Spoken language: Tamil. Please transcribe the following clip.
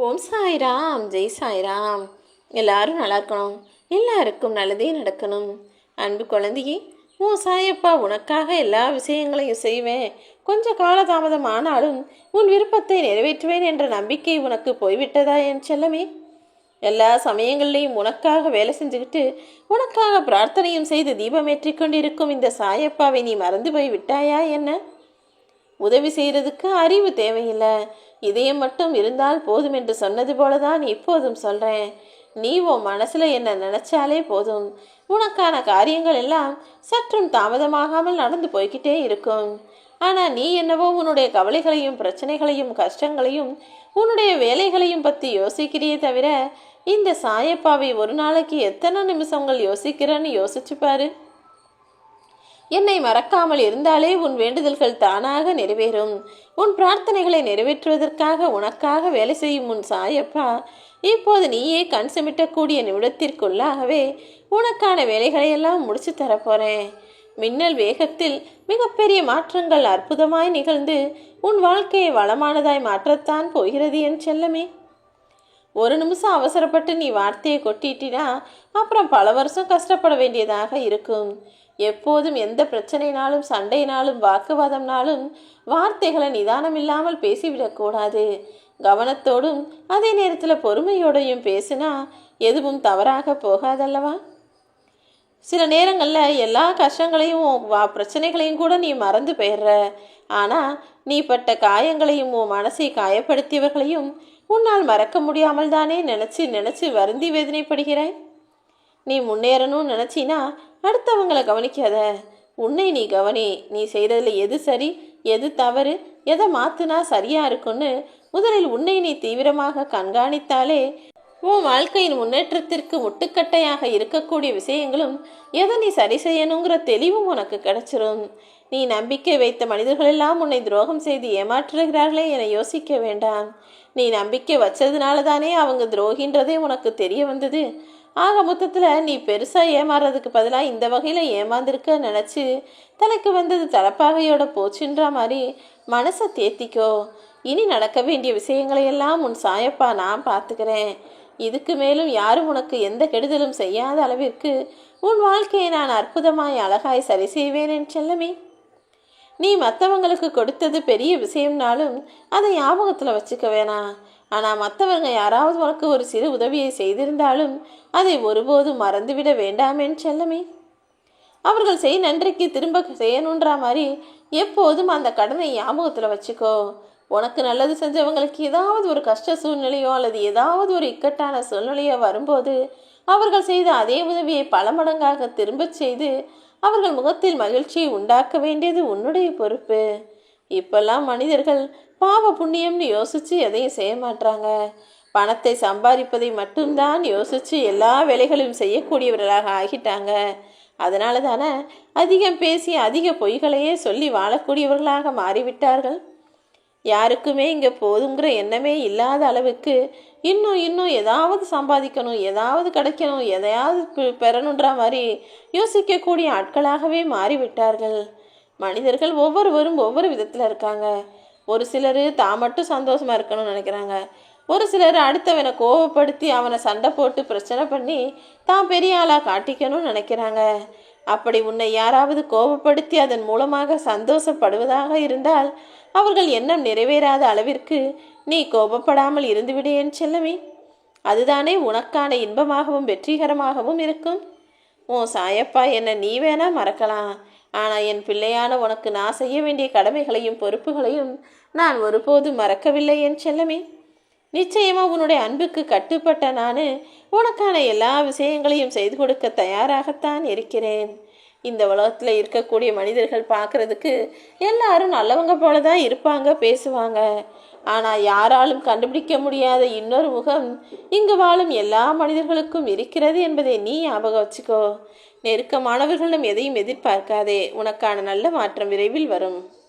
ஓம் சாய்ராம், ஜெய் சாய்ராம். எல்லாரும் நல்லா இருக்கணும், எல்லாருக்கும் நல்லதே நடக்கணும். அன்பு குழந்தையே, உன் சாயப்பா உனக்காக எல்லா விஷயங்களையும் செய்வேன். கொஞ்சம் காலதாமதம் ஆனாலும் உன் விருப்பத்தை நிறைவேற்றுவேன் என்ற நம்பிக்கை உனக்கு போய்விட்டதா என் செல்லமே? எல்லா சமயங்கள்லையும் உனக்காக வேலை செஞ்சுக்கிட்டு உனக்காக பிரார்த்தனையும் செய்து தீபமேற்றி கொண்டிருக்கும் இந்த சாயப்பாவை நீ மறந்து போய் விட்டாயா என்ன? உதவி செய்கிறதுக்கு அறிவு தேவையில்லை, இதயம் மட்டும் இருந்தால் போதும் என்று சொன்னது போலதான் இப்போதும் சொல்கிறேன். நீ உன் மனசில் என்ன நினச்சாலே போதும், உனக்கான காரியங்கள் எல்லாம் சற்றும் தாமதமாகாமல் நடந்து போய்கிட்டே இருக்கும். ஆனால் நீ என்னவோ உன்னுடைய கவலைகளையும் பிரச்சனைகளையும் கஷ்டங்களையும் உன்னுடைய வேலைகளையும் பற்றி யோசிக்கிறியே தவிர இந்த சாயப்பாவை ஒரு நாளைக்கு எத்தனை நிமிஷங்கள் யோசிக்கிறேன்னு யோசிச்சு பாரு. என்னை மறக்காமல் இருந்தாலே உன் வேண்டுதல்கள் தானாக நிறைவேறும். உன் பிரார்த்தனைகளை நிறைவேற்றுவதற்காக உனக்காக வேலை செய்யும் உன் சாயப்பா இப்போது நீயே கண் சிமிட்டக்கூடிய நிமிடத்திற்குள்ளாகவே உனக்கான வேலைகளையெல்லாம் முடிச்சு தரப்போறேன். மின்னல் வேகத்தில் மிகப்பெரிய மாற்றங்கள் அற்புதமாய் நிகழ்ந்து உன் வாழ்க்கையை வளமானதாய் மாற்றத்தான் போகிறது என் செல்லமே. ஒரு நிமிஷம் அவசரப்பட்டு நீ வார்த்தையை கொட்டிட்டினா அப்புறம் பல வருஷம் கஷ்டப்பட வேண்டியதாக இருக்கும். எப்போதும் எந்த பிரச்சனைனாலும் சண்டையினாலும் வாக்குவாதம்னாலும் வார்த்தைகளை நிதானம் இல்லாமல் பேசிவிடக்கூடாது. கவனத்தோடும் அதே நேரத்தில் பொறுமையோடையும் பேசினா எதுவும் தவறாக போகாதல்லவா? சில நேரங்களில் எல்லா கஷ்டங்களையும் பிரச்சனைகளையும் கூட நீ மறந்து போயிடுற. ஆனால் நீ பட்ட காயங்களையும் உன் மனசை காயப்படுத்தியவர்களையும் உன்னால் மறக்க முடியாமல் தானே நினச்சி நினச்சி வருந்தி வேதனைப்படுகிறாய். நீ முன்னேறணும்னு நினச்சினா அடுத்தவங்களை கவனிக்காத, உன்னை நீ கவனி. நீ செய்கிறதுல எது சரி எது தவறு, எதை மாற்றினா சரியாக இருக்குன்னு முதலில் உன்னை நீ தீவிரமாக கண்காணித்தாலே உன் வாழ்க்கையின் முன்னேற்றத்திற்கு முட்டுக்கட்டையாக இருக்கக்கூடிய விஷயங்களும் எதை நீ சரி செய்யணுங்கிற தெளிவும் உனக்கு கிடைச்சிரும். நீ நம்பிக்கை வைத்த மனிதர்களெல்லாம் உன்னை துரோகம் செய்து ஏமாற்றுகிறார்களே என யோசிக்க வேண்டாம். நீ நம்பிக்கை வச்சதுனால தானே அவங்க துரோகின்றதே உனக்கு தெரிய வந்தது. ஆக மொத்தத்தில் நீ பெருசாக ஏமாறுறதுக்கு பதிலாக இந்த வகையில் ஏமாந்திருக்க நினச்சி தலைக்கு வந்தது தலைப்பாகையோட போச்சுன்ற மாதிரி மனசை தேத்திக்கோ. இனி நடக்க வேண்டிய விஷயங்களையெல்லாம் உன் சாயப்பா நான் பார்த்துக்கிறேன். இதுக்கு மேலும் யாரும் உனக்கு எந்த கெடுதலும் செய்யாத அளவிற்கு உன் வாழ்க்கையை நான் அற்புதமாய் அழகாய் சரி செய்வேன் என் செல்லமே. நீ மற்றவங்களுக்கு கொடுத்தது பெரிய விஷயம்னாலும் அதை ஞாபகத்தில் வச்சுக்க வேணாம். ஆனால் மற்றவங்க யாராவது உனக்கு ஒரு சிறு உதவியை செய்திருந்தாலும் அதை ஒருபோதும் மறந்துவிட வேண்டாம் என் செல்லமே. அவர்கள் செய் நன்றிக்கு திரும்ப செய்யணுன்ற மாதிரி எப்போதும் அந்த கடனை ஞாபகத்தில் வச்சுக்கோ. உனக்கு நல்லது செஞ்சவங்களுக்கு ஏதாவது ஒரு கஷ்ட சூழ்நிலையோ அல்லது ஏதாவது ஒரு இக்கட்டான சூழ்நிலையோ வரும்போது அவர்கள் செய்த அதே உதவியை பல மடங்காக திரும்ப செய்து அவர்கள் முகத்தில் மகிழ்ச்சியை உண்டாக்க வேண்டியது உன்னுடைய பொறுப்பு. இப்பெல்லாம் மனிதர்கள் பாவ புண்ணியம்னு யோசிச்சு எதையும் செய்ய மாட்டாங்க. பணத்தை சம்பாதிப்பதை மட்டும்தான் யோசிச்சு எல்லா வேலைகளையும் செய்யக்கூடியவர்களாக ஆகிட்டாங்க. அதனால தானே அதிகம் பேசி அதிக பொய்களையே சொல்லி வாழக்கூடியவர்களாக மாறிவிட்டார்கள். யாருக்குமே இங்கே போதுங்கிற எண்ணமே இல்லாத அளவுக்கு இன்னும் ஏதாவது சம்பாதிக்கணும், ஏதாவது கிடைக்கணும், எதையாவது பெறணுன்ற மாதிரி யோசிக்கக்கூடிய ஆட்களாகவே மாறிவிட்டார்கள். மனிதர்கள் ஒவ்வொருவரும் ஒவ்வொரு விதத்தில் இருக்காங்க. ஒரு சிலர் தான் மட்டும் சந்தோஷமாக இருக்கணும்னு நினைக்கிறாங்க. ஒரு சிலர் அடுத்தவனை கோவப்படுத்தி அவனை சண்டை போட்டு பிரச்சனை பண்ணி தான் பெரிய ஆளாக காட்டிக்கணும்னு நினைக்கிறாங்க. அப்படி உன்னை யாராவது கோபப்படுத்தி அதன் மூலமாக சந்தோஷப்படுவதாக இருந்தால் அவர்கள் எண்ணம் நிறைவேறாத அளவிற்கு நீ கோபப்படாமல் இருந்துவிடு என் செல்லமே. அதுதானே உனக்கான இன்பமாகவும் வெற்றிகரமாகவும் இருக்கும். உன் சாயப்பா என்ன நீ வேணா மறக்கலாம், ஆனால் என் பிள்ளையான உனக்கு நான் செய்ய வேண்டிய கடமைகளையும் பொறுப்புகளையும் நான் ஒருபோதும் மறக்கவில்லை என் செல்லமே. நிச்சயமாக உன்னுடைய அன்புக்கு கட்டுப்பட்ட நான் உனக்கான எல்லா விஷயங்களையும் செய்து கொடுக்க தயாராகத்தான் இருக்கிறேன். இந்த உலகத்தில் இருக்கக்கூடிய மனிதர்கள் பார்க்குறதுக்கு எல்லாரும் நல்லவங்க போல தான் இருப்பாங்க, பேசுவாங்க. ஆனால் யாராலும் கண்டுபிடிக்க முடியாத இன்னொரு முகம் இங்கு வாழும் எல்லா மனிதர்களுக்கும் இருக்கிறது என்பதை நீ ஞாபகம் வச்சுக்கோ. நெருக்கமானவர்களிடம் எதையும் எதிர்பார்க்காதே. உனக்கான நல்ல மாற்றம் விரைவில் வரும்.